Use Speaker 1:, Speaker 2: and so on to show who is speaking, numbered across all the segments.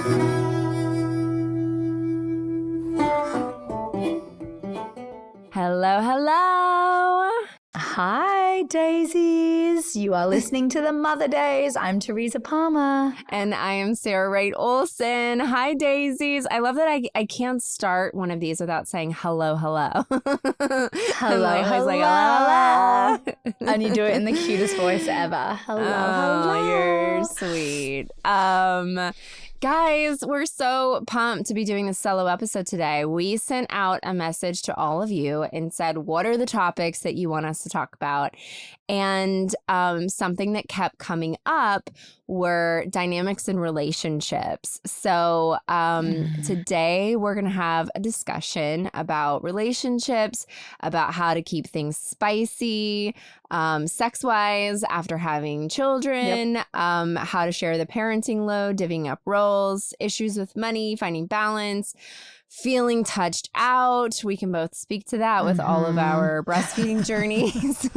Speaker 1: Hello, hello.
Speaker 2: Hi, Dazeys. You are listening to the Mother Days. I'm Teresa Palmer.
Speaker 1: And I am Sarah Wright Olsen. Hi, Dazeys. I love that I can't start one of these without saying hello, hello.
Speaker 2: Hello, hello. And you do it in the cutest voice ever. Hello.
Speaker 1: You're sweet. Guys, we're so pumped to be doing this solo episode today. We sent out a message to all of you and said, what are the topics that you want us to talk about? And something that kept coming up were dynamics in relationships. So today we're going to have a discussion about relationships, about how to keep things spicy, sex-wise after having children, how to share the parenting load, divvying up roles, issues with money, finding balance, feeling touched out. We can both speak to that with all of our breastfeeding journeys.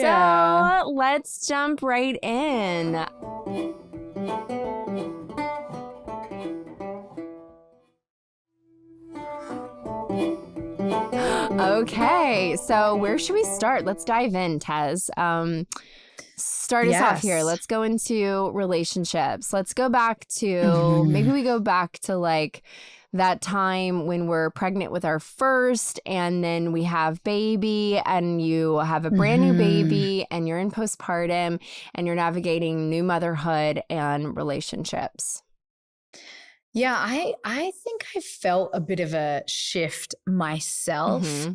Speaker 1: So let's jump right in. Okay, so where should we start? Let's dive in, Tez. Start us off here. Let's go into relationships. Let's go back to, maybe we go back to like that time when we're pregnant with our first and then we have baby and you have a brand new baby and you're in postpartum and you're navigating new motherhood and relationships.
Speaker 2: Yeah, I think I felt a bit of a shift myself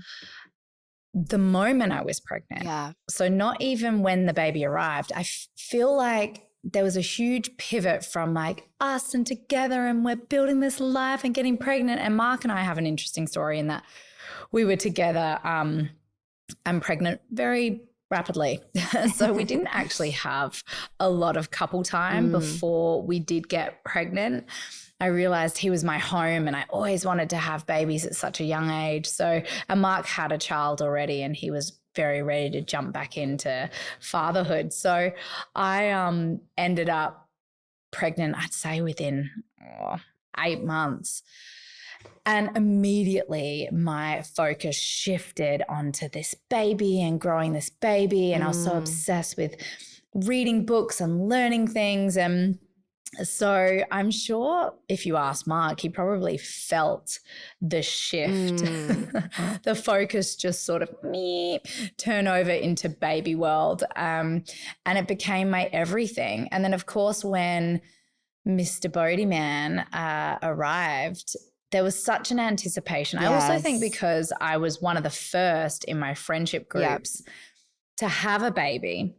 Speaker 2: the moment I was pregnant.
Speaker 1: Yeah.
Speaker 2: So not even when the baby arrived. I feel like there was a huge pivot from like us and together and we're building this life and getting pregnant. And Mark and I have an interesting story in that we were together and pregnant very rapidly. So we didn't actually have a lot of couple time before we did get pregnant. I realized he was my home and I always wanted to have babies at such a young age. So, and Mark had a child already and he was very ready to jump back into fatherhood. So I ended up pregnant, I'd say within 8 months. And immediately my focus shifted onto this baby and growing this baby. And I was so obsessed with reading books and learning things. And so I'm sure if you ask Mark, he probably felt the shift. The focus just sort of turn over into baby world. And it became my everything. And then, of course, when Mr. Bodie Man arrived, there was such an anticipation.
Speaker 1: Yes.
Speaker 2: I also think because I was one of the first in my friendship groups to have a baby,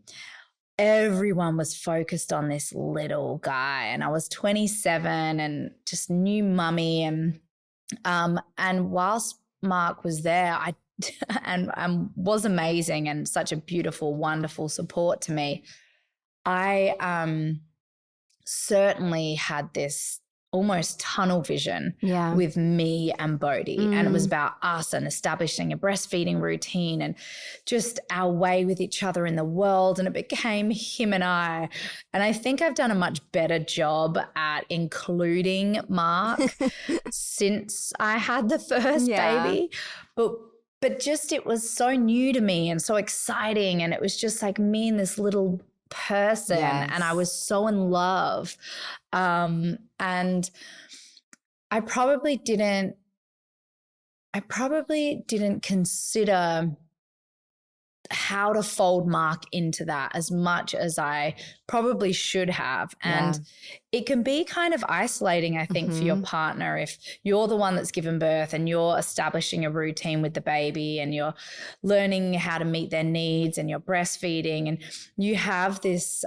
Speaker 2: everyone was focused on this little guy. And I was 27 and just new mummy. And whilst Mark was there, and was amazing and such a beautiful, wonderful support to me, I certainly had this almost tunnel vision with me and Bodhi. And it was about us and establishing a breastfeeding routine and just our way with each other in the world. And it became him and I. And I think I've done a much better job at including Mark since I had the first baby. But just it was so new to me and so exciting. And it was just like me and this little person and I was so in love. And I probably didn't consider how to fold Mark into that as much as I probably should have. And it can be kind of isolating, I think, for your partner if you're the one that's given birth and you're establishing a routine with the baby and you're learning how to meet their needs and you're breastfeeding and you have this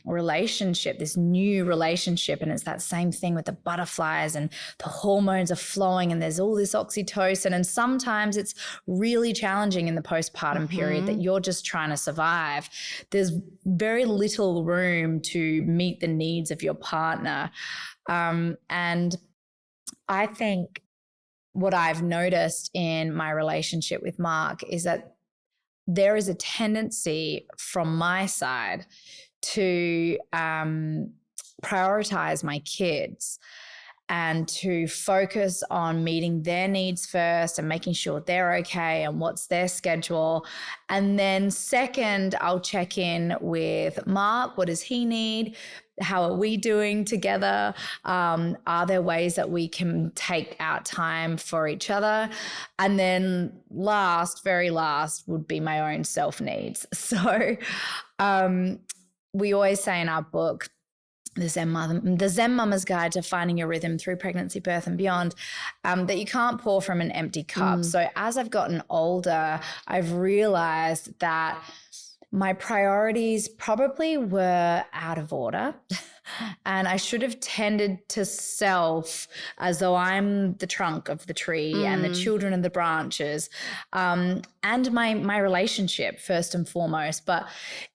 Speaker 2: relationship, this new relationship, and it's that same thing with the butterflies and the hormones are flowing and there's all this oxytocin, and sometimes it's really challenging in the postpartum period that you're just trying to survive. There's very little room to meet the needs of your partner. And I think what I've noticed in my relationship with Mark is that there is a tendency from my side to prioritize my kids and to focus on meeting their needs first and making sure they're okay and what's their schedule. And then second, I'll check in with Mark. What does he need? How are we doing together? Are there ways that we can take out time for each other? And then last, very last, would be my own self needs. So we always say in our book, the Zen Mama's Guide to Finding Your Rhythm Through Pregnancy, Birth and Beyond, that you can't pour from an empty cup. So as I've gotten older, I've realized that my priorities probably were out of order. And I should have tended to self as though I'm the trunk of the tree and the children are the branches, and my relationship first and foremost. But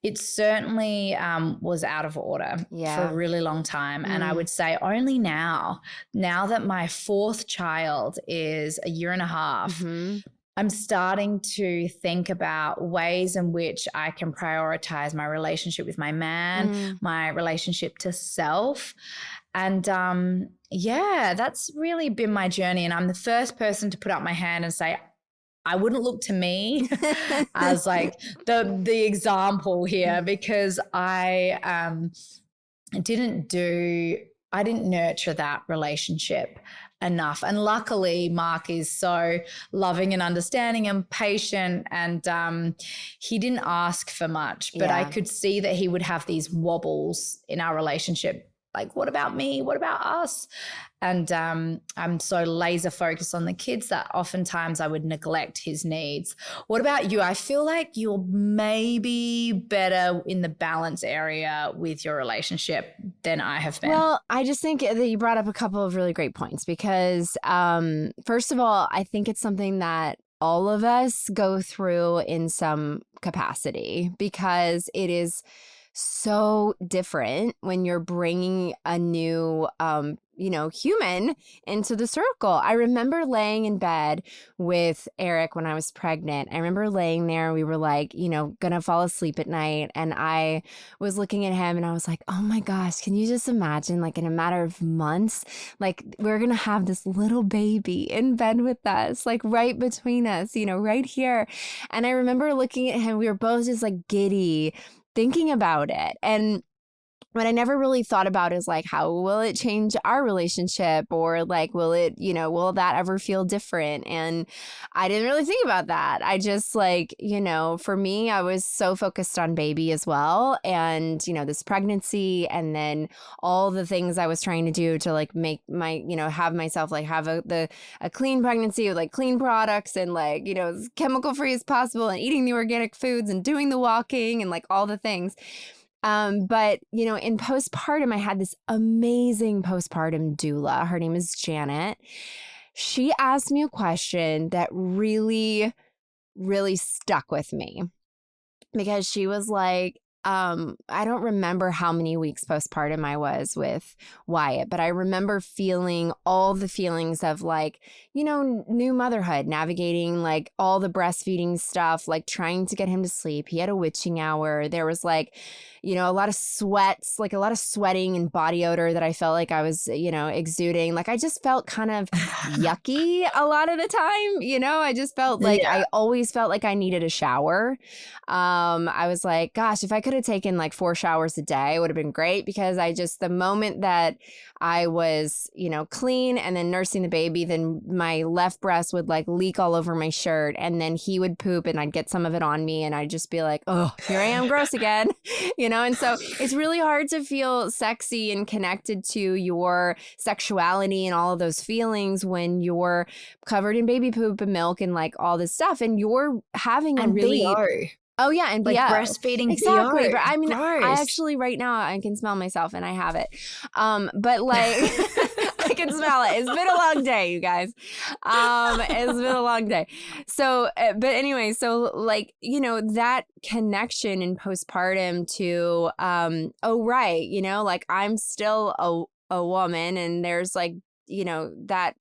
Speaker 2: it certainly was out of order for a really long time. And I would say only now that my fourth child is a year and a half, I'm starting to think about ways in which I can prioritize my relationship with my man, my relationship to self. And that's really been my journey. And I'm the first person to put up my hand and say, I wouldn't look to me as like the example here, because I didn't nurture that relationship enough. And luckily, Mark is so loving and understanding and patient, and he didn't ask for much, but I could see that he would have these wobbles in our relationship. Like, what about me? What about us? And I'm so laser focused on the kids that oftentimes I would neglect his needs. What about you? I feel like you're maybe better in the balance area with your relationship than I have been.
Speaker 1: Well, I just think that you brought up a couple of really great points because, first of all, I think it's something that all of us go through in some capacity, because it is so different when you're bringing a new, human into the circle. I remember laying in bed with Eric when I was pregnant. I remember laying there, we were like, gonna fall asleep at night. And I was looking at him and I was like, oh my gosh, can you just imagine, like, in a matter of months, like, we're gonna have this little baby in bed with us, like right between us, right here. And I remember looking at him, we were both just like giddy, thinking about it. And what I never really thought about is like, how will it change our relationship? Or like, will that ever feel different? And I didn't really think about that. I just for me, I was so focused on baby as well. And, this pregnancy, and then all the things I was trying to do to like make my, have myself like have a clean pregnancy with like clean products and like, as chemical free as possible, and eating the organic foods and doing the walking and like all the things. But, in postpartum, I had this amazing postpartum doula. Her name is Janet. She asked me a question that really, really stuck with me, because she was like, I don't remember how many weeks postpartum I was with Wyatt, but I remember feeling all the feelings of like, new motherhood, navigating like all the breastfeeding stuff, like trying to get him to sleep. He had a witching hour. There was like, a lot of sweats, like a lot of sweating and body odor that I felt like I was, exuding. Like I just felt kind of yucky a lot of the time. I just felt like I always felt like I needed a shower. I was like, gosh, if I could have taken like 4 showers a day, it would have been great, because the moment that I was, clean and then nursing the baby, then my left breast would like leak all over my shirt, and then he would poop and I'd get some of it on me, and I'd just be like, oh, here I am, gross again, and so it's really hard to feel sexy and connected to your sexuality and all of those feelings when you're covered in baby poop and milk and like all this stuff, and you're having a really
Speaker 2: BO.
Speaker 1: Oh yeah, and
Speaker 2: like
Speaker 1: BO.
Speaker 2: Breastfeeding
Speaker 1: exactly.
Speaker 2: BO.
Speaker 1: But I mean,
Speaker 2: Gross.
Speaker 1: I actually right now I can smell myself and I have it. But like I can smell it. It's been a long day, you guys. It's been a long day. So, but anyway, so like that connection in postpartum to right, like I'm still a woman, and there's like that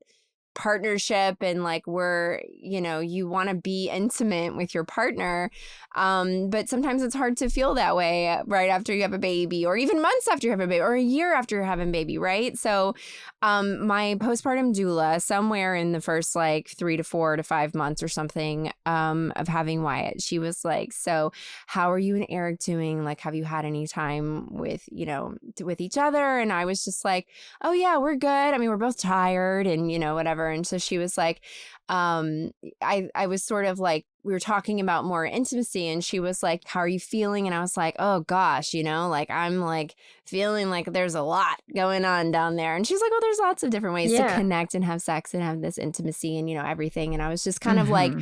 Speaker 1: partnership and like you want to be intimate with your partner. But sometimes it's hard to feel that way right after you have a baby, or even months after you have a baby, or a year after you're having a baby, right? So my postpartum doula, somewhere in the first like 3 to 4 to 5 months or something of having Wyatt, she was like, so how are you and Eric doing? Like, have you had any time with each other? And I was just like, oh yeah, we're good. I mean, we're both tired and whatever. And so she was like, I was sort of like, we were talking about more intimacy, and she was like, how are you feeling? And I was like, oh gosh, like I'm like feeling like there's a lot going on down there. And she's like, well, there's lots of different ways to connect and have sex and have this intimacy and everything. And I was just kind of like,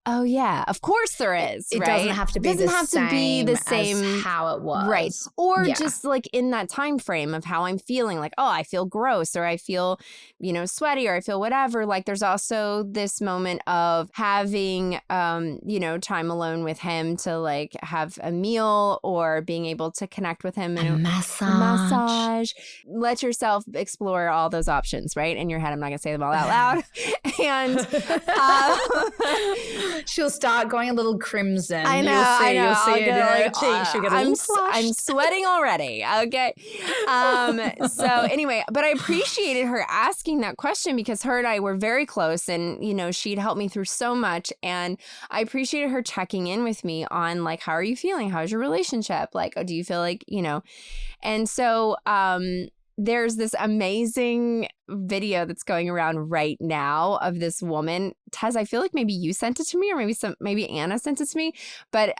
Speaker 1: oh yeah, of course there is.
Speaker 2: It
Speaker 1: right?
Speaker 2: doesn't have to be the same as how it was,
Speaker 1: right? Or just like in that time frame of how I'm feeling, like, oh, I feel gross, or I feel, sweaty, or I feel whatever. Like, there's also this moment of having, time alone with him to like have a meal, or being able to connect with him in
Speaker 2: a massage.
Speaker 1: Let yourself explore all those options, right? In your head. I'm not gonna say them all out loud. And
Speaker 2: she'll start going a little crimson.
Speaker 1: I know.
Speaker 2: You'll see it in her cheeks. She'll get a little flushed.
Speaker 1: I'm sweating already. Okay. So anyway, but I appreciated her asking that question, because her and I were very close, and she'd helped me through so much, and I appreciated her checking in with me on like, how are you feeling? How's your relationship? Like, oh, do you feel like And so there's this amazing video that's going around right now of this woman. Tez, I feel like maybe you sent it to me, or maybe Anna sent it to me. But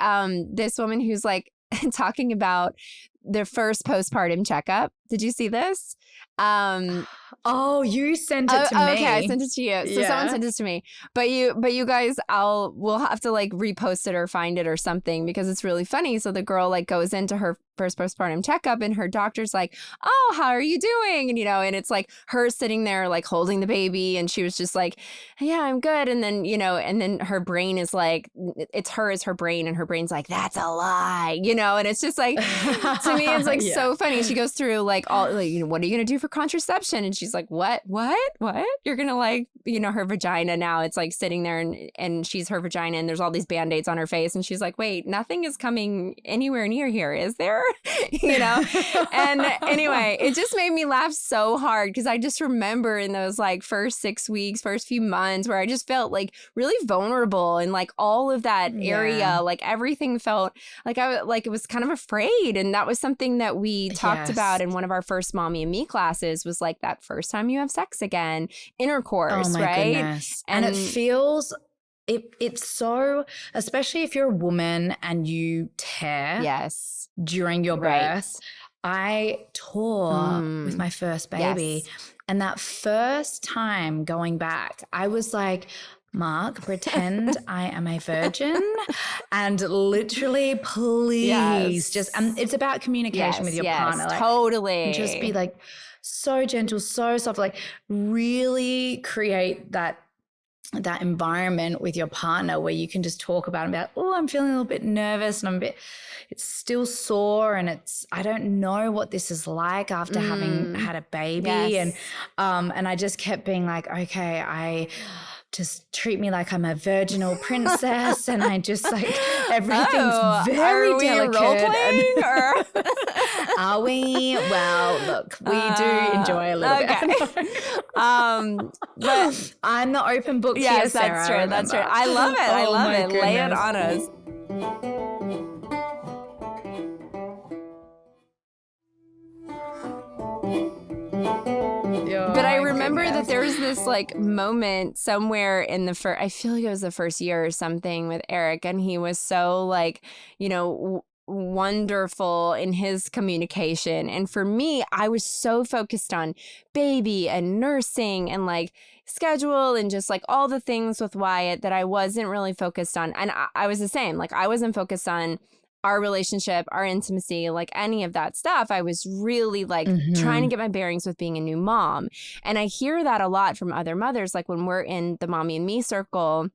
Speaker 1: this woman who's like talking about their first postpartum checkup. Did you see this?
Speaker 2: Oh, you sent it to me.
Speaker 1: Okay, I sent it to you. So someone sent it to me. But you guys, we'll have to like repost it or find it or something, because it's really funny. So the girl like goes into her first postpartum checkup, and her doctor's like, oh, how are you doing? And and it's like her sitting there like holding the baby, and she was just like, yeah, I'm good. And then and then her brain is like, it's her as her brain, and her brain's like, that's a lie, and it's just like, to me it's like so funny. She goes through like all like, what are you gonna do for contraception? And she's like, what you're gonna like, her vagina now, it's like sitting there, and she's her vagina, and there's all these band-aids on her face, and she's like, wait, nothing is coming anywhere near here, is there? And anyway, it just made me laugh so hard, because I just remember in those like first 6 weeks, first few months, where I just felt like really vulnerable, and like all of that area, like everything felt like it was kind of afraid. And that was something that we talked about in one of our first Mommy and Me classes, was like that first time you have sex again, intercourse, right?
Speaker 2: Goodness. And it feels it's so, especially if you're a woman and you tear during your birth. I tore with my first baby. And that first time going back, I was like, Mark, pretend I am a virgin, and literally, please just, it's about communication with your partner. Like,
Speaker 1: totally.
Speaker 2: Just be like so gentle, so soft, like really create that environment with your partner where you can just talk about it and be like, oh, I'm feeling a little bit nervous, and it's still sore, and I don't know what this is like after having had a baby. And I just kept being like, okay, just treat me like I'm a virginal princess, and I just like, everything's very delicate.
Speaker 1: Are we role-playing, or?
Speaker 2: Are we? Well, look, we do enjoy a little bit. But I'm the open book here, Sarah.
Speaker 1: That's true. That's true. I love it. I love it.
Speaker 2: Goodness.
Speaker 1: Lay it on us. But I remember that there was this like moment somewhere in the first, I feel like it was the first year or something with Eric, and he was so like, wonderful in his communication. And for me, I was so focused on baby and nursing and like schedule and just like all the things with Wyatt that I wasn't really focused on. And I was the same. Like, I wasn't focused on our relationship, our intimacy, like any of that stuff. I was really like trying to get my bearings with being a new mom. And I hear that a lot from other mothers. Like when we're in the Mommy and Me circle,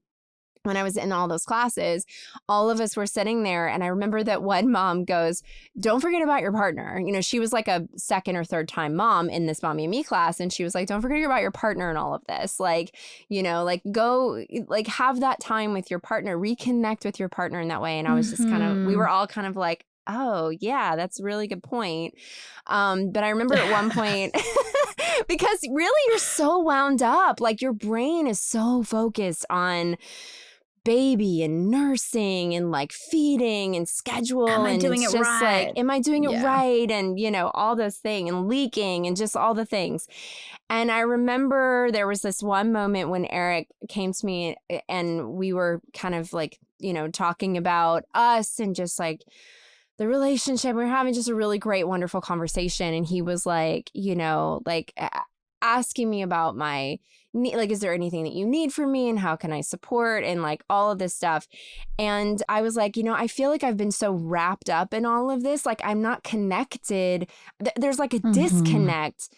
Speaker 1: when I was in all those classes, all of us were sitting there. And I remember that one mom goes, don't forget about your partner. You know, she was like a second or third time mom in this Mommy and Me class. And she was like, don't forget about your partner in all of this. Like, you know, like go, like have that time with your partner, reconnect with your partner in that way. And I was just kind of, we were all kind of like, oh yeah, that's a really good point. But I remember at one point, because really you're so wound up, like your brain is so focused on baby and nursing and like feeding and schedule.
Speaker 2: Am I
Speaker 1: and
Speaker 2: doing
Speaker 1: it's
Speaker 2: it
Speaker 1: just
Speaker 2: right?
Speaker 1: like, am I doing it
Speaker 2: Yeah.
Speaker 1: right? And, you know, all those things and leaking and just all the things. And I remember there was this one moment when Eric came to me and we were kind of like, you know, talking about us and just like the relationship. We were having just a really great, wonderful conversation. And he was like, you know, like asking me about my like, is there anything that you need from me and how can I support and like all of this stuff. And I was like, you know, I feel like I've been so wrapped up in all of this. Like I'm not connected. There's like a disconnect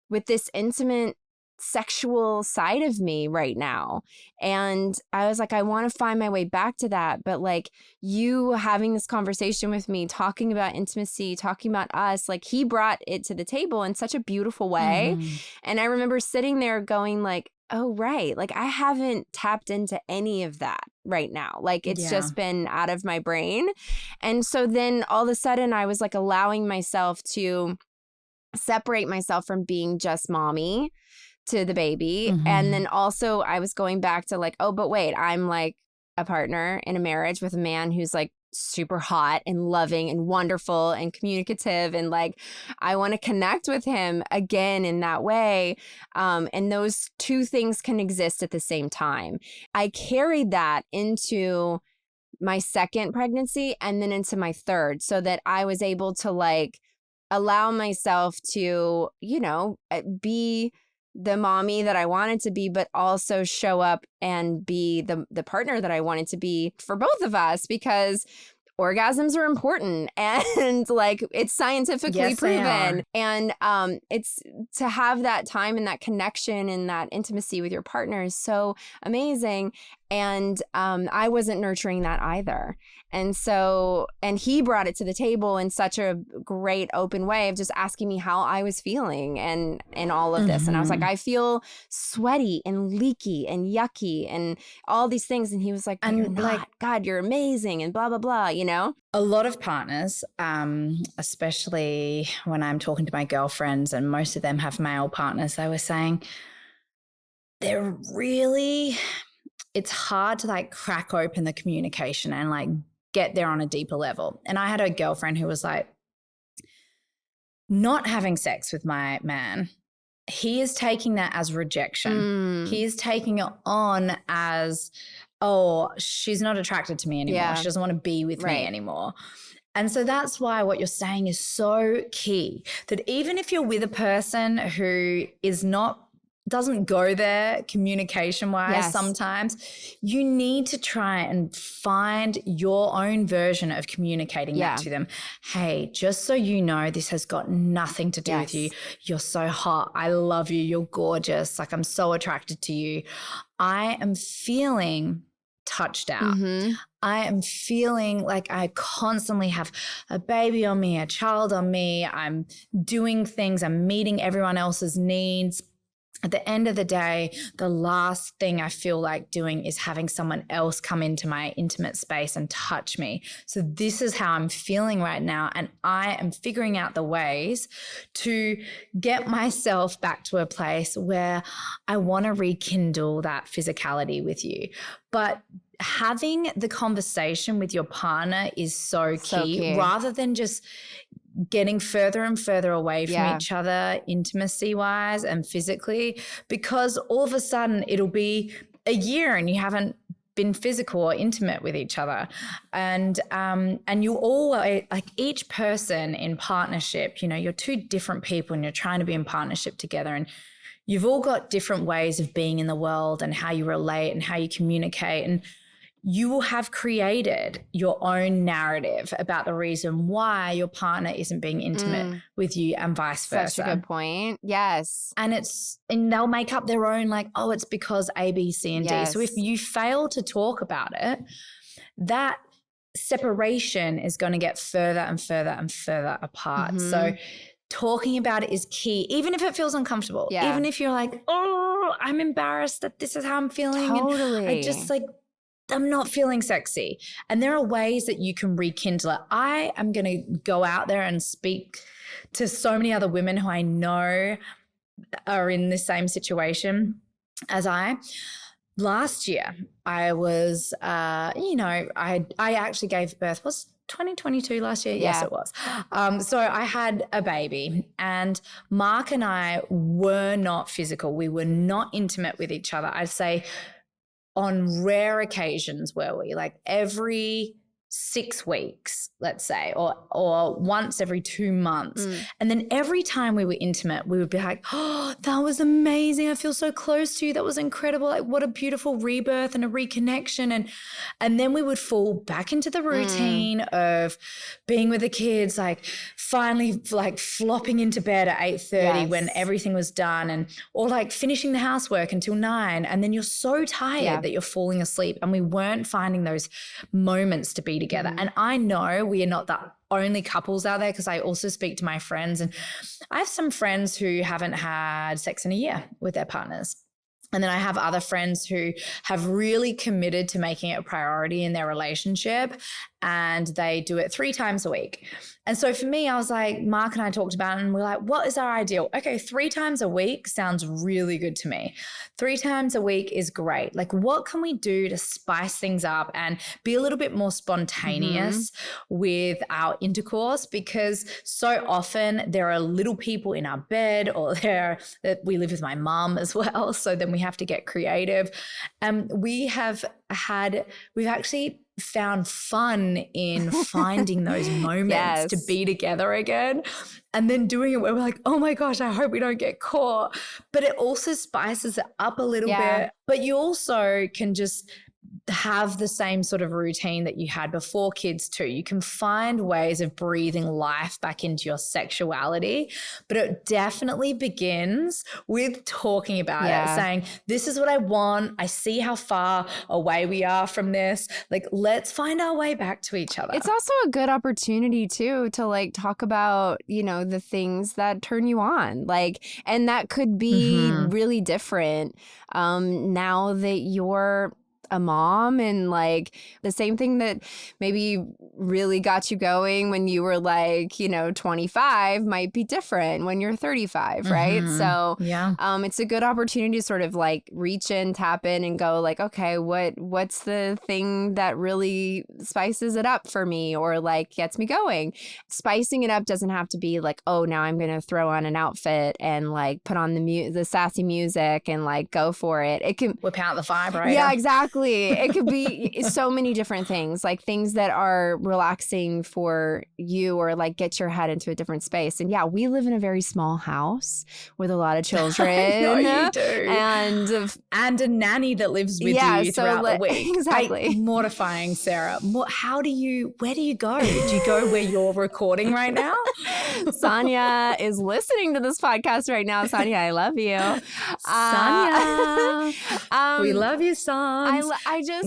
Speaker 1: with this intimate sexual side of me right now. And I was like, I want to find my way back to that. But like you having this conversation with me, talking about intimacy, talking about us, like he brought it to the table in such a beautiful way. And I remember sitting there going like, oh, right. Like I haven't tapped into any of that right now. Like it's just been out of my brain. And so then all of a sudden I was like allowing myself to separate myself from being just mommy to the baby. And then also I was going back to like, oh, but wait, I'm like a partner in a marriage with a man who's like super hot and loving and wonderful and communicative. And like, I want to connect with him again in that way. And those two things can exist at the same time. I carried that into my second pregnancy and then into my third so that I was able to like allow myself to, you know, be the mommy that I wanted to be, but also show up and be the partner that I wanted to be for both of us, because orgasms are important and like it's scientifically proven. And it's to have that time and that connection and that intimacy with your partner is so amazing. And I wasn't nurturing that either. And so, and he brought it to the table in such a great open way of just asking me how I was feeling and all of this. And I was like, I feel sweaty and leaky and yucky and all these things. And he was like, and you're not. Like, God, you're amazing and blah, blah, blah, you know?
Speaker 2: A lot of partners, especially when I'm talking to my girlfriends and most of them have male partners, they were saying they're really, it's hard to like crack open the communication and like get there on a deeper level. And I had a girlfriend who was like, not having sex with my man, he is taking that as rejection. He is taking it on as, oh, she's not attracted to me anymore. Yeah. She doesn't want to be with me anymore. And so that's why what you're saying is so key, that even if you're with a person who is not, doesn't go there communication-wise sometimes, you need to try and find your own version of communicating that to them. Hey, just so you know, this has got nothing to do with you. You're so hot. I love you. You're gorgeous. Like, I'm so attracted to you. I am feeling touched out. I am feeling like I constantly have a baby on me, a child on me. I'm doing things. I'm meeting everyone else's needs. At the end of the day, the last thing I feel like doing is having someone else come into my intimate space and touch me. So this is how I'm feeling right now. And I am figuring out the ways to get myself back to a place where I want to rekindle that physicality with you. But having the conversation with your partner is so key. Rather than just getting further and further away from each other intimacy-wise and physically, because all of a sudden it'll be a year and you haven't been physical or intimate with each other. And you always, like, each person in partnership, you know, you're two different people and you're trying to be in partnership together, and you've all got different ways of being in the world and how you relate and how you communicate. And you will have created your own narrative about the reason why your partner isn't being intimate with you and vice versa.
Speaker 1: Such a good point. Yes.
Speaker 2: And they'll make up their own like, oh, it's because A, B, C, and D. So if you fail to talk about it, that separation is going to get further and further and further apart. So talking about it is key, even if it feels uncomfortable, even if you're like, oh, I'm embarrassed that this is how I'm feeling.
Speaker 1: Totally.
Speaker 2: And I just like, I'm not feeling sexy. And there are ways that you can rekindle it. I am going to go out there and speak to so many other women who I know are in the same situation as I. Last year, I was, I actually gave birth. Was 2022 last year?
Speaker 1: Yeah.
Speaker 2: Yes, it was. So I had a baby, and Mark and I were not physical. We were not intimate with each other. I'd say on rare occasions were we, like every 6 weeks, let's say, or once every 2 months. And then every time we were intimate, we would be like, oh, that was amazing. I feel so close to you. That was incredible. Like what a beautiful rebirth and a reconnection. And then we would fall back into the routine of being with the kids, like finally like flopping into bed at 8:30 when everything was done, or like finishing the housework until 9. And then you're so tired that you're falling asleep, and we weren't finding those moments to be together. And I know we are not the only couples out there, because I also speak to my friends, and I have some friends who haven't had sex in a year with their partners. And then I have other friends who have really committed to making it a priority in their relationship, and they do it 3 times a week. And so for me, I was like, Mark and I talked about it, and we're like, what is our ideal? Okay, 3 times a week sounds really good to me. 3 times a week is great. Like, what can we do to spice things up and be a little bit more spontaneous with our intercourse? Because so often there are little people in our bed, or we live with my mom as well. So then we have to get creative. We've actually found fun in finding those moments to be together again, and then doing it where we're like, oh my gosh, I hope we don't get caught. But it also spices it up a little bit. But you also can just have the same sort of routine that you had before kids too. You can find ways of breathing life back into your sexuality, but it definitely begins with talking about it, saying, this is what I want. I see how far away we are from this. Like, let's find our way back to each other.
Speaker 1: It's also a good opportunity too to like talk about, the things that turn you on, like, and that could be really different now that you're a mom, and like the same thing that maybe really got you going when you were like 25 might be different when you're 35, right? So it's a good opportunity to sort of like reach in, tap in, and go like, okay, what's the thing that really spices it up for me, or like gets me going? Spicing it up doesn't have to be like, oh, now I'm gonna throw on an outfit and like put on the sassy music and like go for it. It can
Speaker 2: whip out the vibrator.
Speaker 1: Yeah, exactly. It could be so many different things, like things that are relaxing for you, or like get your head into a different space. And we live in a very small house with a lot of children.
Speaker 2: I know you do.
Speaker 1: And
Speaker 2: a nanny that lives with you throughout the week.
Speaker 1: Exactly.
Speaker 2: Mortifying, Sarah. Where do you go? Do you go where you're recording right now?
Speaker 1: Sonia is listening to this podcast right now. Sonia, I love you.
Speaker 2: Sonia. We love you, Son.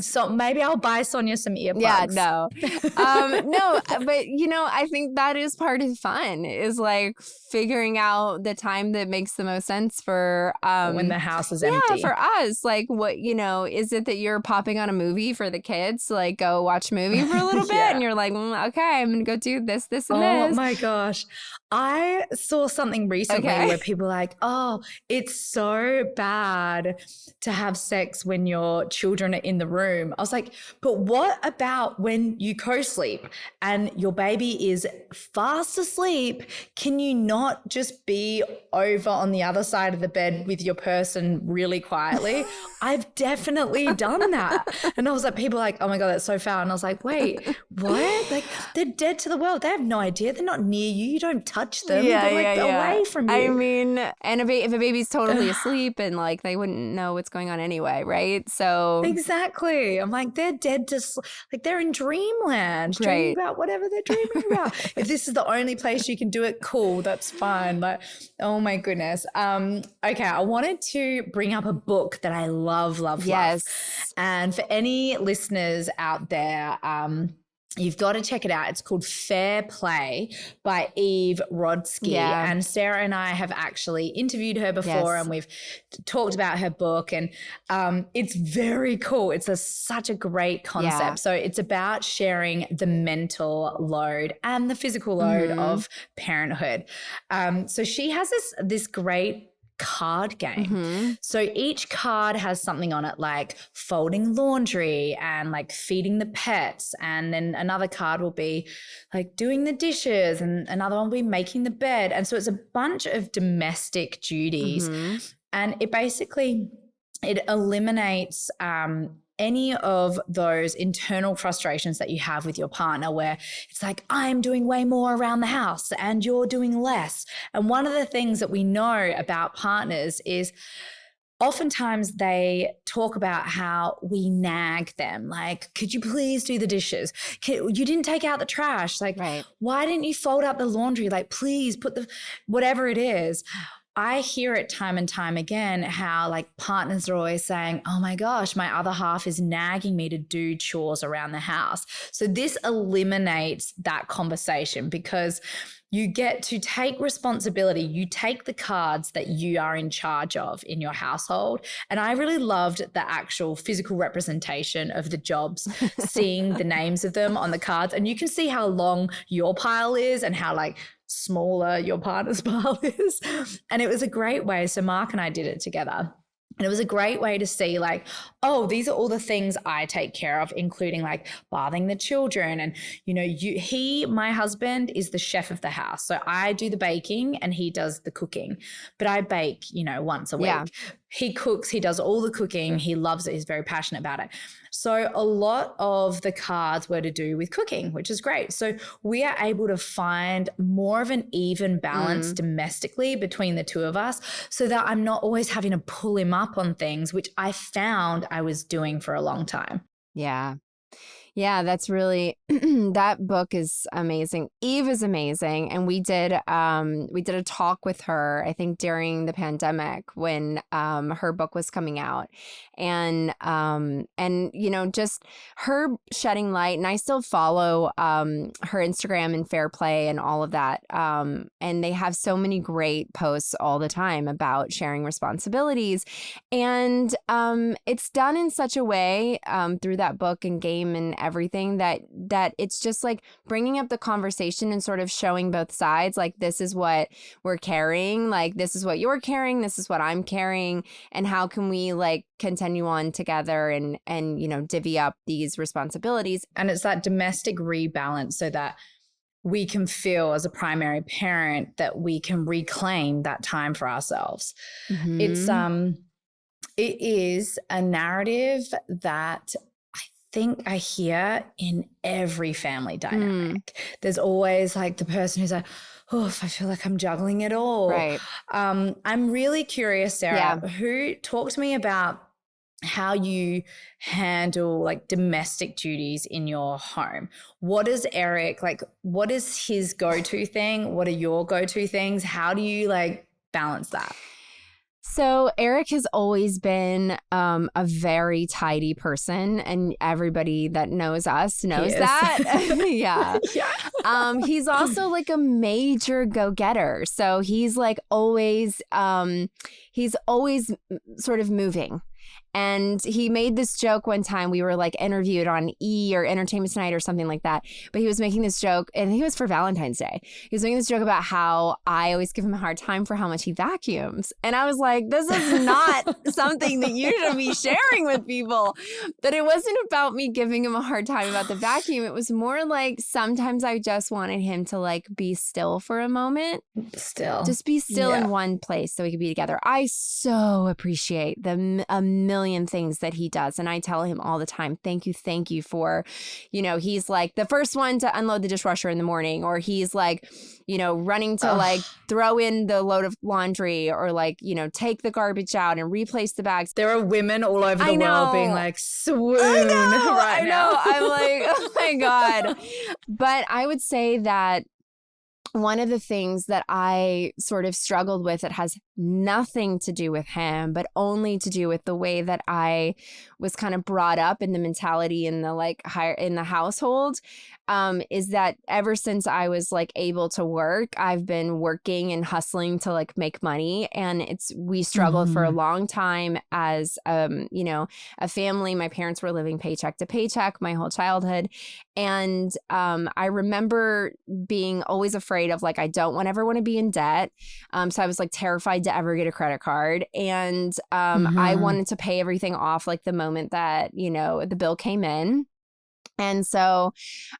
Speaker 2: So maybe I'll buy Sonia some earplugs.
Speaker 1: Yeah, no. No, but I think that is part of fun, is like figuring out the time that makes the most sense for
Speaker 2: when the house is empty.
Speaker 1: Yeah, for us. Like, what, is it that you're popping on a movie for the kids to like go watch a movie for a little bit, and you're like, okay, I'm gonna go do this, and this.
Speaker 2: Oh my gosh. I saw something recently where people are like, oh, it's so bad to have sex when your children are in the room. I was like, but what about when you co-sleep and your baby is fast asleep? Can you not just be over on the other side of the bed with your person really quietly? I've definitely done that. And I was like, people are like, oh my God, that's so foul. And I was like, wait, what? Like, they're dead to the world. They have no idea. They're not near you. You don't touch them. They're away from you.
Speaker 1: I mean, and if a baby's totally asleep, and like they wouldn't know what's going on anyway, right? So
Speaker 2: Exactly. I'm like, they're dead to like they're in dreamland, dreaming about whatever they're dreaming about. If this is the only place you can do it, cool, that's fine. Like, oh my goodness. Okay, I wanted to bring up a book that I love.
Speaker 1: Yes.
Speaker 2: And for any listeners out there, you've got to check it out. It's called Fair Play by Eve Rodsky.
Speaker 1: Yeah.
Speaker 2: And Sarah and I have actually interviewed her before, and we've talked about her book, and it's very cool. It's such a great concept.
Speaker 1: Yeah.
Speaker 2: So it's about sharing the mental load and the physical load of parenthood. So she has this great card game. So each card has something on it, like folding laundry and like feeding the pets, and then another card will be like doing the dishes, and another one will be making the bed. And so it's a bunch of domestic duties, and it eliminates any of those internal frustrations that you have with your partner, where it's like, I'm doing way more around the house and you're doing less. And one of the things that we know about partners is oftentimes they talk about how we nag them. Like, could you please do the dishes? You didn't take out the trash. Like, why didn't you fold up the laundry? Like, please put whatever it is. I hear it time and time again how like partners are always saying, oh my gosh, my other half is nagging me to do chores around the house. So this eliminates that conversation, because you get to take responsibility. You take the cards that you are in charge of in your household. And I really loved the actual physical representation of the jobs, seeing the names of them on the cards. And you can see how long your pile is and how like smaller your partner's pile is. And it was a great way. So Mark and I did it together. And it was a great way to see like, oh, these are all the things I take care of, including like bathing the children. And, you know, my husband is the chef of the house. So I do the baking and he does the cooking, but I bake, once a week. Yeah. He cooks, he does all the cooking. He loves it. He's very passionate about it. So a lot of the cards were to do with cooking, which is great. So we are able to find more of an even balance domestically between the two of us, so that I'm not always having to pull him up on things, which I found I was doing for a long time.
Speaker 1: Yeah. Yeah, that's really, that book is amazing. Eve is amazing. And we did a talk with her, I think during the pandemic when her book was coming out, and just her shedding light. And I still follow her Instagram and Fair Play and all of that. And they have so many great posts all the time about sharing responsibilities. And it's done in such a way through that book and game and everything that it's just like bringing up the conversation and sort of showing both sides. Like, this is what we're carrying. Like, this is what you're carrying. This is what I'm carrying. And how can we like continue on together and divvy up these responsibilities? And
Speaker 2: it's that domestic rebalance, so that we can feel as a primary parent that we can reclaim that time for ourselves. It is a narrative that I think I hear in every family dynamic. There's always like the person who's like, oh, if I feel like I'm juggling it all.
Speaker 1: Right.
Speaker 2: I'm really curious, Sarah, talk to me about how you handle like domestic duties in your home. What is Eric, like, what is his go-to thing? What are your go-to things? How do you like balance that?
Speaker 1: So Eric has always been a very tidy person, and everybody that knows us knows that. Yeah. He's also like a major go-getter. So he's like always sort of moving. And he made this joke one time. We were like interviewed on E! Or Entertainment Tonight or something like that. But he was making this joke, and he was for Valentine's Day. He was making this joke about how I always give him a hard time for how much he vacuums. And I was like, this is not something that you should be sharing with people. But it wasn't about me giving him a hard time about the vacuum. It was more like sometimes I just wanted him to like be still for a moment. Just be still in one place so we could be together. I so appreciate a million million things that he does. And I tell him all the time, thank you for, he's like the first one to unload the dishwasher in the morning, or he's like, running to like throw in the load of laundry, or like, take the garbage out and replace the bags.
Speaker 2: There are women all over the world being like, swoon right now.
Speaker 1: I'm like, oh my God. But I would say that one of the things that I sort of struggled with, it has nothing to do with him, but only to do with the way that I was kind of brought up in the mentality in the like higher in the household, is that ever since I was like able to work, I've been working and hustling to like make money. And we struggled for a long time as, a family. My parents were living paycheck to paycheck my whole childhood. And I remember being always afraid of like, I don't ever want to be in debt. So I was like terrified to ever get a credit card. And I wanted to pay everything off like the moment that, the bill came in. And so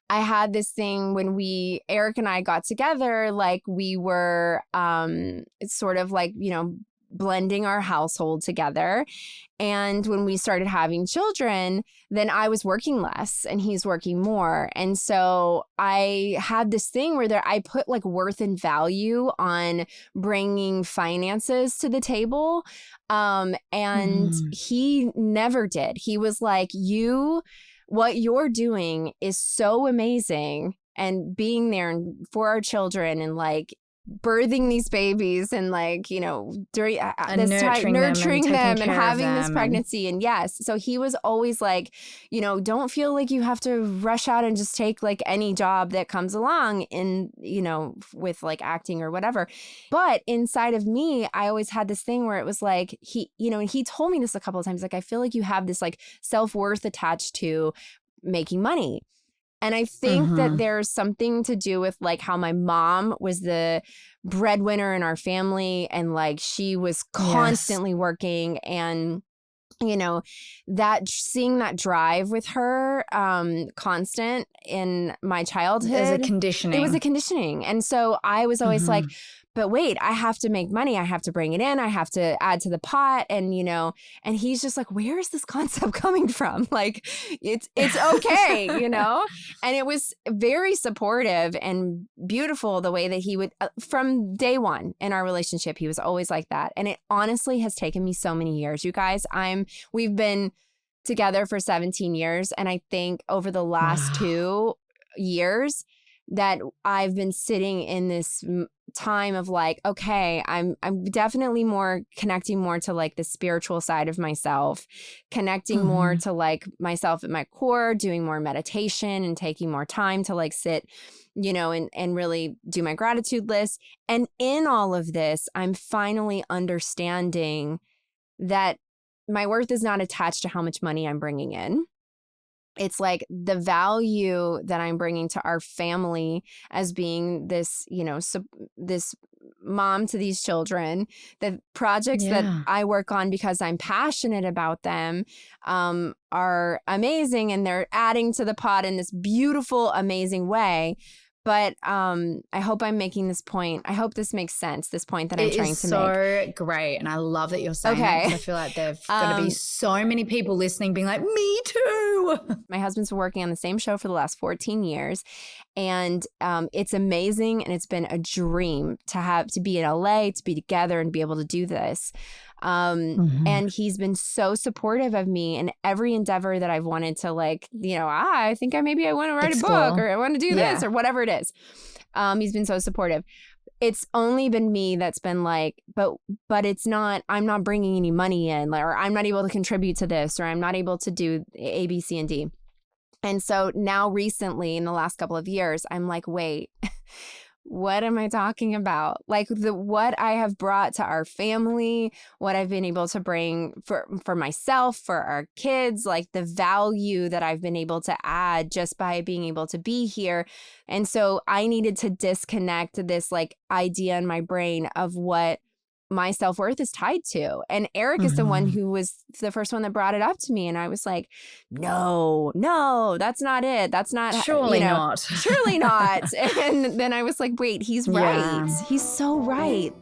Speaker 1: I had this thing when Eric and I got together, like we were sort of like, blending our household together. And when we started having children, then I was working less and he's working more. And so I had this thing where I put like worth and value on bringing finances to the table. And he never did. He was like, what you're doing is so amazing, and being there for our children and like birthing these babies and like, during this time, nurturing them and having this pregnancy. And yes, so he was always like, don't feel like you have to rush out and just take like any job that comes along in, with like acting or whatever. But inside of me, I always had this thing where it was like, and he told me this a couple of times, like, I feel like you have this like self-worth attached to making money. And I think that there's something to do with like how my mom was the breadwinner in our family, and like she was constantly working, and that seeing that drive with her constant in my childhood.
Speaker 2: It was a conditioning.
Speaker 1: And so I was always like, but wait, I have to make money. I have to bring it in. I have to add to the pot. And, and he's just like, where is this concept coming from? Like, it's okay, And it was very supportive and beautiful the way that he would, from day one in our relationship, he was always like that. And it honestly has taken me so many years, you guys. We've been together for 17 years. And I think over the last 2 years that I've been sitting in this time of like, okay, I'm definitely connecting more to like the spiritual side of myself, connecting more to like myself at my core, doing more meditation and taking more time to like sit, and really do my gratitude list. And in all of this, I'm finally understanding that my worth is not attached to how much money I'm bringing in. It's like the value that I'm bringing to our family as being this, this mom to these children, the projects that I work on because I'm passionate about them are amazing, and they're adding to the pot in this beautiful, amazing way. But I hope I'm making this point. I hope this makes sense, this point that I'm trying to make.
Speaker 2: It is so great. And I love that you're saying that, because I feel like there's going to be so many people listening being like, me too.
Speaker 1: My husband's been working on the same show for the last 14 years. And it's amazing. And it's been a dream to be in LA, to be together and be able to do this. And he's been so supportive of me in every endeavor that I've wanted to like, I think I want to write a book, or I want to do this, or whatever it is. He's been so supportive. It's only been me that's been like, but it's not, I'm not bringing any money in, or I'm not able to contribute to this, or I'm not able to do A, B, C, and D. And so now recently in the last couple of years, I'm like, wait, what am I talking about? Like what I have brought to our family, what I've been able to bring for myself, for our kids, like the value that I've been able to add just by being able to be here. And so I needed to disconnect this like idea in my brain of what my self-worth is tied to. And Eric is the one who was the first one that brought it up to me. And I was like, no, that's not it. That's not,
Speaker 2: surely not.
Speaker 1: Surely not. And then I was like, wait, he's right. He's so right.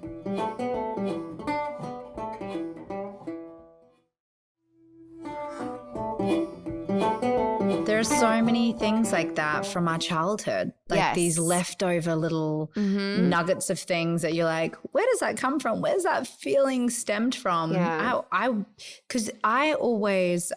Speaker 2: There are so many things like that from our childhood, like these leftover little nuggets of things that you're like, where does that come from? Where's that feeling stemmed from? Because I always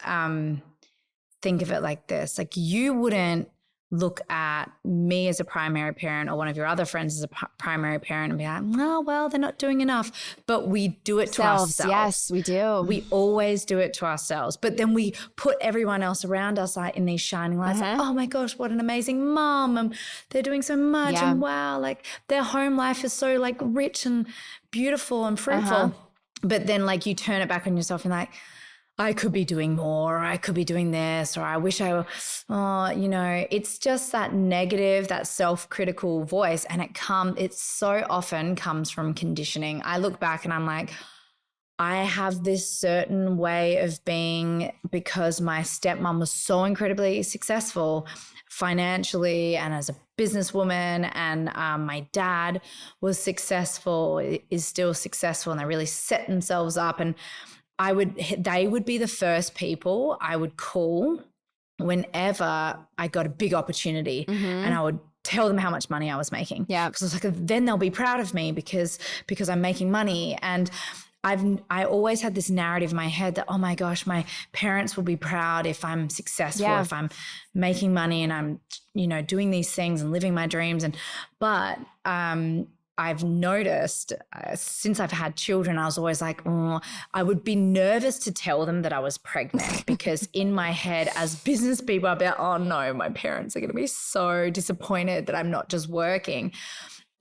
Speaker 2: think of it like this, like you wouldn't look at me as a primary parent or one of your other friends as a primary parent and be like, oh, well, they're not doing enough. But we do it to ourselves.
Speaker 1: Yes, we do.
Speaker 2: We always do it to ourselves. But then we put everyone else around us like in these shining lights. Like, oh my gosh, what an amazing mom. And they're doing so much. And wow, like their home life is so like rich and beautiful and fruitful. But then like you turn it back on yourself and like, I could be doing more, or I could be doing this, or I wish I were, you know, it's just that negative, that self-critical voice. And it so often comes from conditioning. I look back and I'm like, I have this certain way of being because my stepmom was so incredibly successful financially and as a businesswoman, and my dad was successful, is still successful, and they really set themselves up. And they would be the first people I would call whenever I got a big opportunity, and I would tell them how much money I was making. Yeah. Because I was like, then they'll be proud of me because I'm making money. And I always had this narrative in my head that, oh my gosh, my parents will be proud if I'm successful, if I'm making money and I'm, you know, doing these things and living my dreams. But I've noticed since I've had children, I was always like, I would be nervous to tell them that I was pregnant because in my head as business people, I'd be like, oh no, my parents are going to be so disappointed that I'm not just working.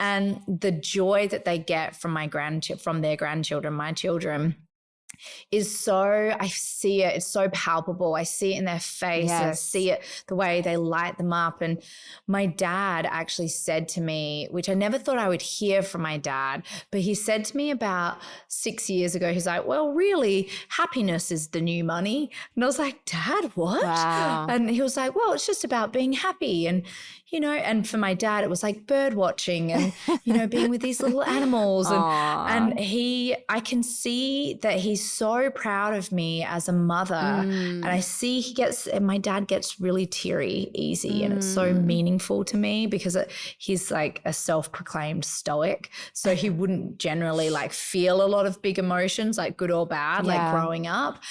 Speaker 2: And the joy that they get from from their grandchildren, my children, is so, I see it, it's so palpable. I see it in their face. And I see it, the way they light them up. And my dad actually said to me, which I never thought I would hear from my dad, but he said to me about 6 years ago, he's like, well, really, happiness is the new money. And I was like, Dad, what? Wow. And he was like, well, it's just about being happy. And, you know, and for my dad, it was like bird watching and, you know, being with these little animals. And I can see that he's so proud of me as a mother. And I see my dad gets really teary easy. And it's so meaningful to me because he's like a self-proclaimed stoic. So he wouldn't generally like feel a lot of big emotions, like good or bad, like growing up.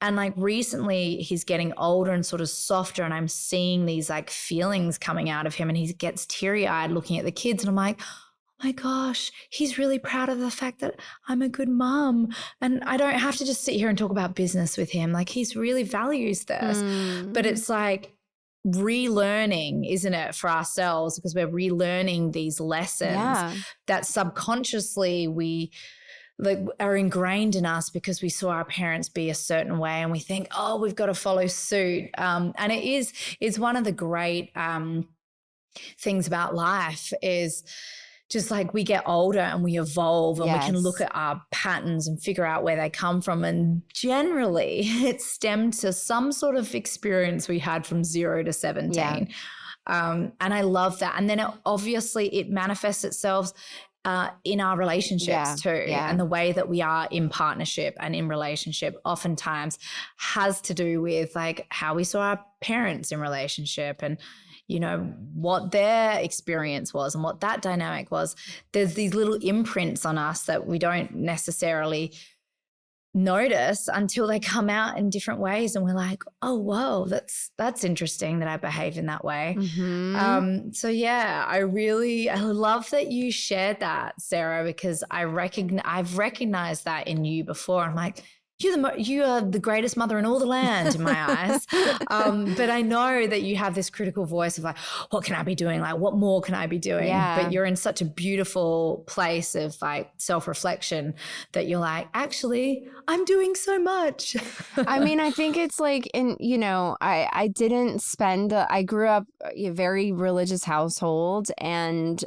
Speaker 2: And like recently he's getting older and sort of softer, and I'm seeing these like feelings coming out of him, and he gets teary-eyed looking at the kids, and I'm like, oh my gosh, he's really proud of the fact that I'm a good mom. And I don't have to just sit here and talk about business with him. Like he really values this. But it's like relearning, isn't it, for ourselves, because we're relearning these lessons that subconsciously we like are ingrained in us because we saw our parents be a certain way, and we think, oh, we've got to follow suit. And it's one of the great things about life is just like we get older and we evolve, and we can look at our patterns and figure out where they come from. And generally it stemmed to some sort of experience we had from 0 to 17. And I love that. And then it manifests itself in our relationships too. And the way that we are in partnership and in relationship oftentimes has to do with like how we saw our parents in relationship, and you know, what their experience was and what that dynamic was. There's these little imprints on us that we don't necessarily notice until they come out in different ways, and we're like, oh whoa, that's interesting that I behave in that way. So yeah, I love that you shared that, Sarah, because I've recognized that in you before. I'm like, you are the greatest mother in all the land in my eyes. But I know that you have this critical voice of like, what can I be doing? Like, what more can I be doing? But you're in such a beautiful place of like self-reflection that you're like, actually, I'm doing so much.
Speaker 1: I mean, I think it's like, you know, I grew up in a very religious household, and,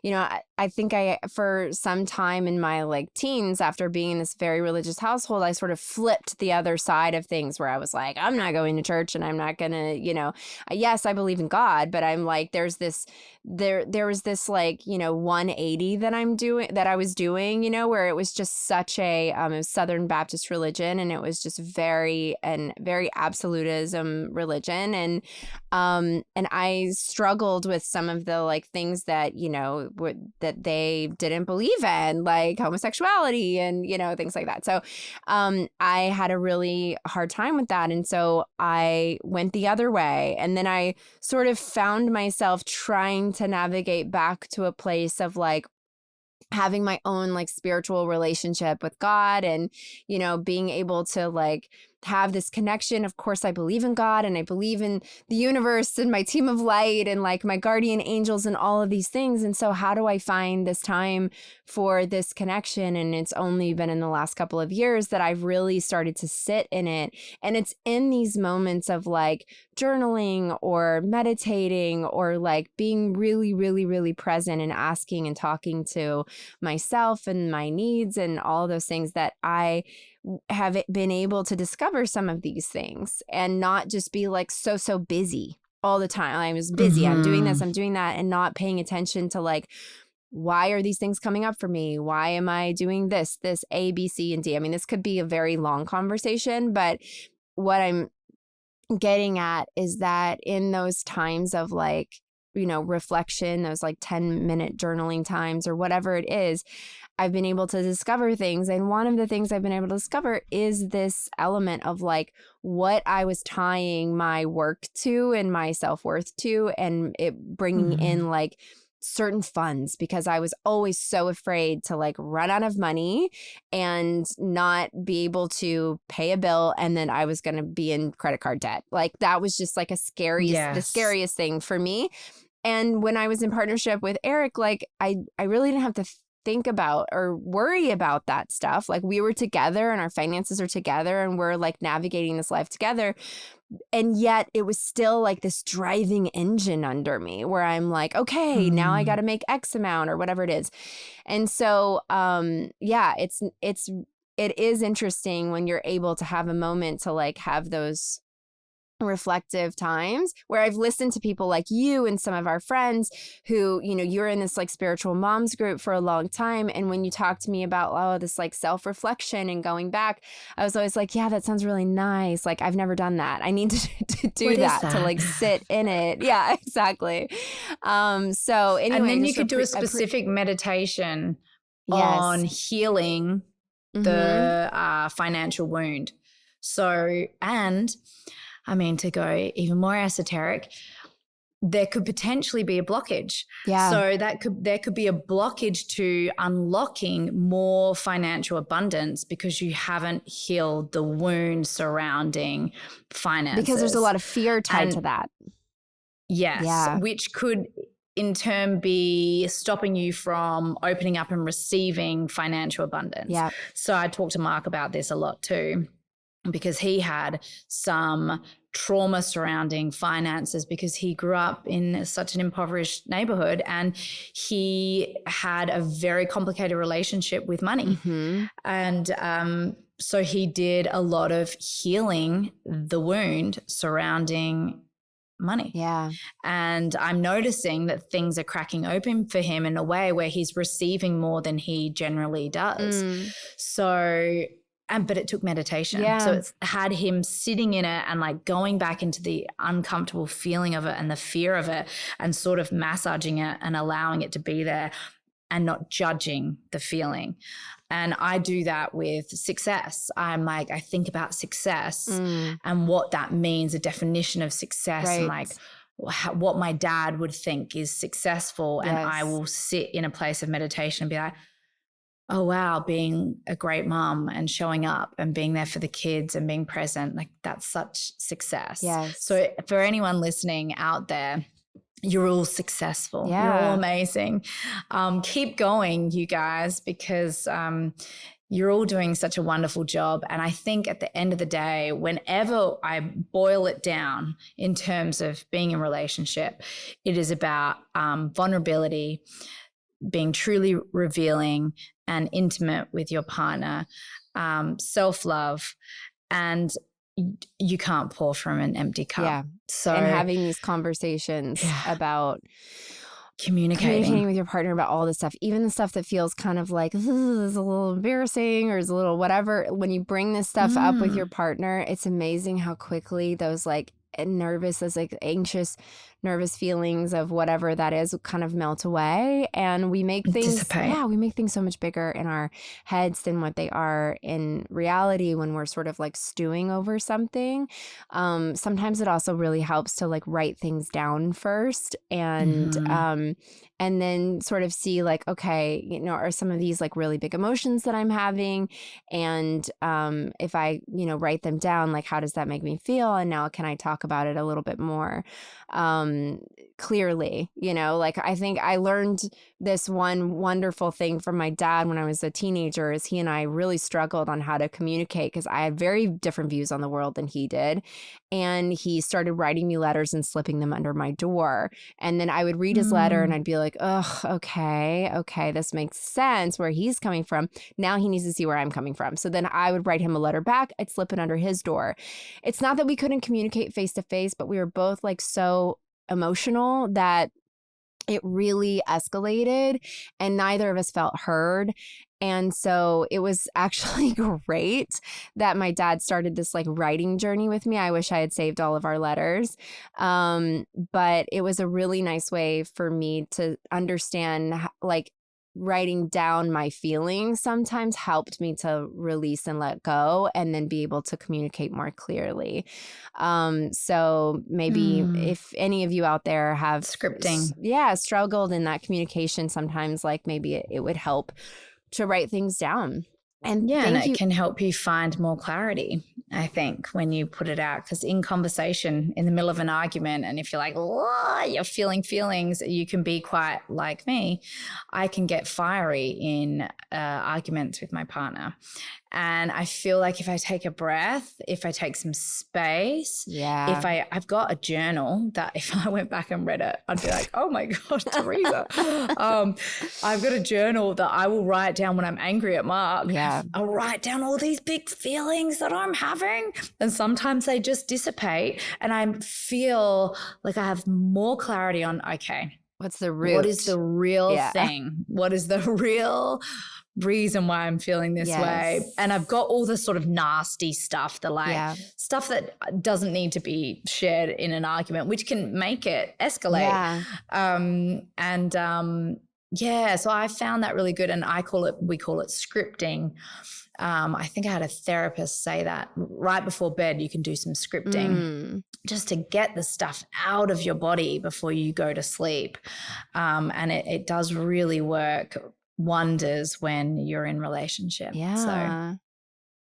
Speaker 1: you know, I think for some time in my like teens, after being in this very religious household, household, I sort of flipped the other side of things where I was like, I'm not going to church and I'm not going to, yes, I believe in God, but I'm like, there was this like, 180 that I was doing, where it was just such a Southern Baptist religion, and it was just very absolutism religion. And I struggled with some of the like things that, that they didn't believe in, like homosexuality and, things like that. So I had a really hard time with that. And so I went the other way. And then I sort of found myself trying to navigate back to a place of like having my own like spiritual relationship with God and, being able to like have this connection. Of course, I believe in God and I believe in the universe and my team of light and like my guardian angels and all of these things. And so how do I find this time for this connection? And it's only been in the last couple of years that I've really started to sit in it. And it's in these moments of like journaling or meditating or like being really, really, really present and asking and talking to myself and my needs and all those things that I have been able to discover some of these things and not just be like so busy all the time. I was busy. I'm doing this, I'm doing that, and not paying attention to like, why are these things coming up for me? Why am I doing this A, B, C, and D? I mean, this could be a very long conversation, but what I'm getting at is that in those times of like, reflection, those like 10-minute journaling times or whatever it is, I've been able to discover things. And one of the things I've been able to discover is this element of like what I was tying my work to and my self-worth to, and it bringing in like certain funds, because I was always so afraid to like run out of money and not be able to pay a bill, and then I was going to be in credit card debt. Like that was just like the scariest thing for me. And when I was in partnership with Eric, like I really didn't have to think about or worry about that stuff. Like we were together and our finances are together and we're like navigating this life together. And yet it was still like this driving engine under me where I'm like, okay, now I got to make X amount or whatever it is. And so, it is interesting when you're able to have a moment to like have those reflective times where I've listened to people like you and some of our friends who, you're in this like spiritual moms group for a long time. And when you talk to me about, this like self-reflection and going back, I was always like, yeah, that sounds really nice. Like I've never done that. I need to do that, to like sit in it. Yeah, exactly. So anyway.
Speaker 2: And then you could do a specific meditation on healing the financial wound. So, and I mean, to go even more esoteric, there could potentially be a blockage.
Speaker 1: Yeah.
Speaker 2: So there could be a blockage to unlocking more financial abundance because you haven't healed the wound surrounding finances.
Speaker 1: Because there's a lot of fear tied to that.
Speaker 2: Yes. Yeah. Which could in turn be stopping you from opening up and receiving financial abundance.
Speaker 1: Yeah.
Speaker 2: So I talk to Mark about this a lot too, because he had some trauma surrounding finances because he grew up in such an impoverished neighborhood and he had a very complicated relationship with money. And so he did a lot of healing the wound surrounding money.
Speaker 1: Yeah.
Speaker 2: And I'm noticing that things are cracking open for him in a way where he's receiving more than he generally does. So but it took meditation.
Speaker 1: Yeah.
Speaker 2: So it's had him sitting in it and like going back into the uncomfortable feeling of it and the fear of it and sort of massaging it and allowing it to be there and not judging the feeling. And I do that with success. I'm like, I think about success and what that means, a definition of success, and like what my dad would think is successful. And I will sit in a place of meditation and be like, oh, wow, being a great mom and showing up and being there for the kids and being present, like that's such success.
Speaker 1: Yes.
Speaker 2: So for anyone listening out there, you're all successful.
Speaker 1: Yeah.
Speaker 2: You're all amazing. Keep going, you guys, because you're all doing such a wonderful job. And I think at the end of the day, whenever I boil it down in terms of being in a relationship, it is about vulnerability, being truly revealing and intimate with your partner, self-love, and you can't pour from an empty cup.
Speaker 1: Yeah.
Speaker 2: So,
Speaker 1: and having these conversations about
Speaker 2: communicating
Speaker 1: with your partner about all this stuff, even the stuff that feels kind of like is a little embarrassing or is a little whatever. When you bring this stuff up with your partner, it's amazing how quickly those like those like anxious, nervous feelings of whatever that is kind of melt away, and we make things
Speaker 2: dissipate.
Speaker 1: we make things so much bigger in our heads than what they are in reality when we're sort of like stewing over something. Sometimes it also really helps to like write things down first and then sort of see like, okay, you know, are some of these like really big emotions that I'm having, and if I, you know, write them down, like how does that make me feel, and now can I talk about it a little bit more clearly, you know? Like I think I learned this one wonderful thing from my dad when I was a teenager is he and I really struggled on how to communicate because I had very different views on the world than he did, and he started writing me letters and slipping them under my door, and then I would read his letter and I'd be like, oh, okay, this makes sense where he's coming from. Now he needs to see where I'm coming from. So then I would write him a letter back. I'd slip it under his door. It's not that we couldn't communicate face to face, but we were both like so emotional that it really escalated and neither of us felt heard. And so it was actually great that my dad started this like writing journey with me. I wish I had saved all of our letters. But it was a really nice way for me to understand like writing down my feelings sometimes helped me to release and let go and then be able to communicate more clearly. So maybe if any of you out there have
Speaker 2: scripting,
Speaker 1: struggled in that communication, sometimes like maybe it would help to write things down. And
Speaker 2: it can help you find more clarity, I think, when you put it out. Because in conversation, in the middle of an argument, and if you're like, oh, you're feeling feelings, you can be quite like me. I can get fiery in arguments with my partner. And I feel like if I take a breath, if I take some space, if I've got a journal that if I went back and read it, I'd be like, oh my God, Teresa. I've got a journal that I will write down when I'm angry at Mark.
Speaker 1: Yeah.
Speaker 2: I'll write down all these big feelings that I'm having. And sometimes they just dissipate and I feel like I have more clarity on, okay,
Speaker 1: what's the root?
Speaker 2: What is the real thing? What is the real reason why I'm feeling this way? And I've got all the sort of nasty stuff, the like stuff that doesn't need to be shared in an argument, which can make it escalate. So I found that really good. And we call it scripting. I think I had a therapist say that right before bed, you can do some scripting just to get the stuff out of your body before you go to sleep. And it does really work wonders when you're in relationship.
Speaker 1: Yeah.
Speaker 2: So,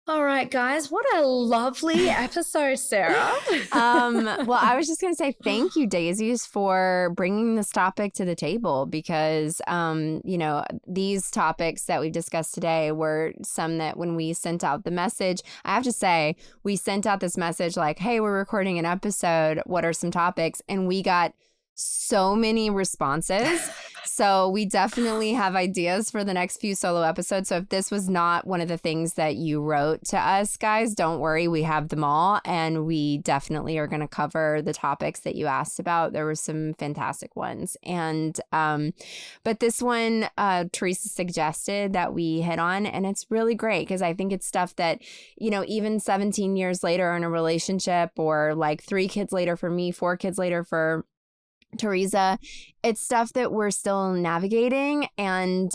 Speaker 2: all right, guys, what a lovely episode, Sarah.
Speaker 1: Well, I was just going to say thank you, Dazeys, for bringing this topic to the table because, you know, these topics that we've discussed today were some that when we sent out the message, I have to say, we sent out this message like, hey, we're recording an episode. What are some topics? And we got so many responses. So we definitely have ideas for the next few solo episodes. So if this was not one of the things that you wrote to us, guys, don't worry. We have them all. And we definitely are going to cover the topics that you asked about. There were some fantastic ones. And but this one, Teresa suggested that we hit on. And it's really great because I think it's stuff that, you know, even 17 years later in a relationship or like 3 kids later for me, 4 kids later for Teresa, it's stuff that we're still navigating and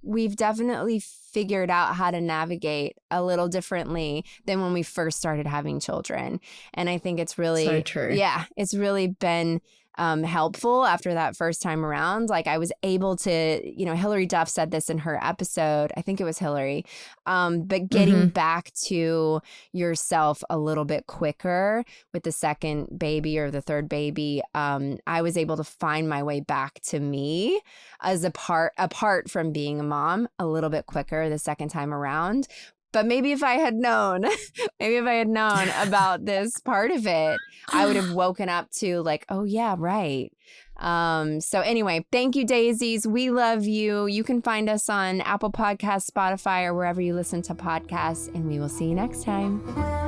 Speaker 1: we've definitely figured out how to navigate a little differently than when we first started having children. And I think it's really
Speaker 2: so true.
Speaker 1: Yeah, it's really been helpful after that first time around. Like I was able to, you know, Hillary Duff said this in her episode, I think it was Hillary, but getting back to yourself a little bit quicker with the second baby or the third baby, I was able to find my way back to me as apart from being a mom a little bit quicker the second time around. But maybe if I had known, about this part of it, I would have woken up to like, oh yeah, right. So anyway, thank you, Dazeys. We love you. You can find us on Apple Podcasts, Spotify, or wherever you listen to podcasts, and we will see you next time.